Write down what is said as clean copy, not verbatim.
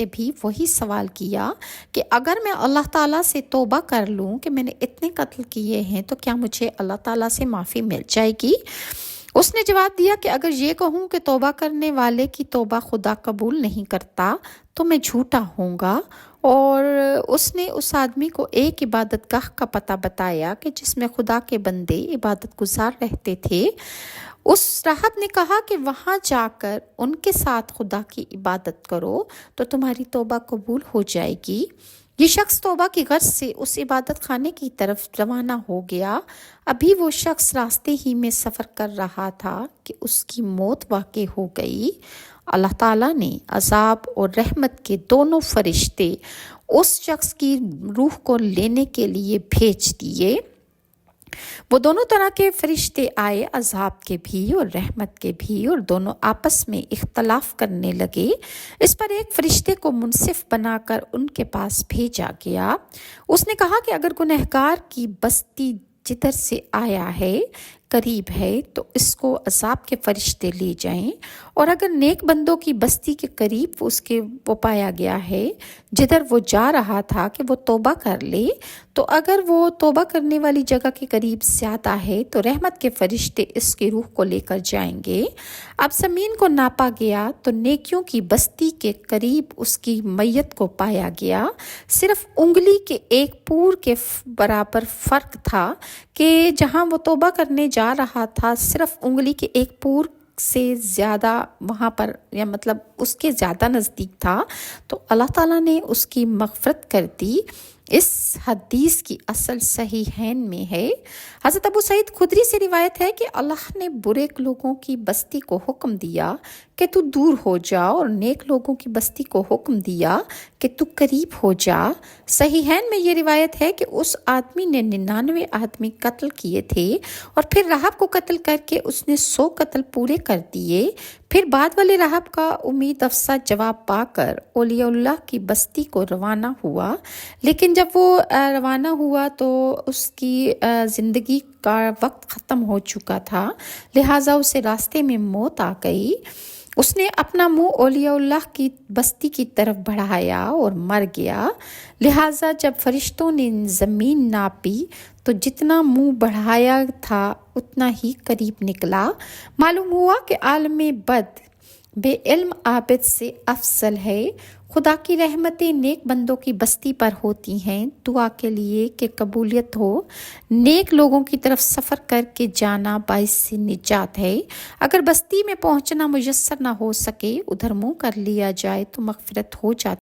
فرشتے بھی وہی سوال کیا کہ اگر میں اللہ تعالیٰ سے توبہ کر لوں کہ میں نے اتنے قتل کیے ہیں تو کیا مجھے اللہ تعالیٰ سے معافی مل جائے گی؟ اس نے جواب دیا کہ اگر یہ کہوں کہ توبہ کرنے والے کی توبہ خدا قبول نہیں کرتا تو میں جھوٹا ہوں گا۔ اور اس نے اس آدمی کو ایک عبادت گاہ کا پتہ بتایا کہ جس میں خدا کے بندے عبادت گزار رہتے تھے۔ اس راہب نے کہا کہ وہاں جا کر ان کے ساتھ خدا کی عبادت کرو تو تمہاری توبہ قبول ہو جائے گی۔ یہ شخص توبہ کی غرض سے اس عبادت خانے کی طرف روانہ ہو گیا۔ ابھی وہ شخص راستے ہی میں سفر کر رہا تھا کہ اس کی موت واقع ہو گئی۔ اللہ تعالیٰ نے عذاب اور رحمت کے دونوں فرشتے اس شخص کی روح کو لینے کے لیے بھیج دیے۔ وہ دونوں طرح کے فرشتے آئے، عذاب کے بھی اور رحمت کے بھی، اور دونوں آپس میں اختلاف کرنے لگے۔ اس پر ایک فرشتے کو منصف بنا کر ان کے پاس بھیجا گیا۔ اس نے کہا کہ اگر گنہگار کی بستی جدھر سے آیا ہے قریب ہے تو اس کو عذاب کے فرشتے لے جائیں، اور اگر نیک بندوں کی بستی کے قریب وہ پایا گیا ہے جدھر وہ جا رہا تھا کہ وہ توبہ کر لے، تو اگر وہ توبہ کرنے والی جگہ کے قریب زیادہ ہے تو رحمت کے فرشتے اس کی روح کو لے کر جائیں گے۔ اب زمین کو ناپا گیا تو نیکیوں کی بستی کے قریب اس کی میت کو پایا گیا۔ صرف انگلی کے ایک پور کے برابر فرق تھا کہ جہاں وہ توبہ کرنے جا رہا تھا صرف انگلی کے ایک پور سے زیادہ وہاں پر، یا مطلب اس کے زیادہ نزدیک تھا، تو اللہ تعالیٰ نے اس کی مغفرت کر دی۔ اس حدیث کی اصل صحیحین میں ہے۔ حضرت ابو سعید خدری سے روایت ہے کہ اللہ نے برے لوگوں کی بستی کو حکم دیا کہ تو دور ہو جا، اور نیک لوگوں کی بستی کو حکم دیا کہ تو قریب ہو جا۔ صحیحین میں یہ روایت ہے کہ اس آدمی نے 99 آدمی قتل کیے تھے، اور پھر راہب کو قتل کر کے اس نے 100 قتل پورے کر دیے۔ پھر بعد والے راہب کا امید افزا جواب پا کر اولیاء اللہ کی بستی کو روانہ ہوا، لیکن جب وہ روانہ ہوا تو اس کی زندگی کا وقت ختم ہو چکا تھا، لہٰذا اسے راستے میں موت آ گئی۔ اس نے اپنا منہ اولیاء اللہ کی بستی کی طرف بڑھایا اور مر گیا۔ لہٰذا جب فرشتوں نے زمین ناپی تو جتنا منہ بڑھایا تھا اتنا ہی قریب نکلا۔ معلوم ہوا کہ عالم بد بے علم عابد سے افضل ہے۔ خدا کی رحمتیں نیک بندوں کی بستی پر ہوتی ہیں۔ دعا کے لیے کہ قبولیت ہو۔ نیک لوگوں کی طرف سفر کر کے جانا باعث سے نجات ہے۔ اگر بستی میں پہنچنا میسر نہ ہو سکے، ادھر منہ کر لیا جائے تو مغفرت ہو جاتی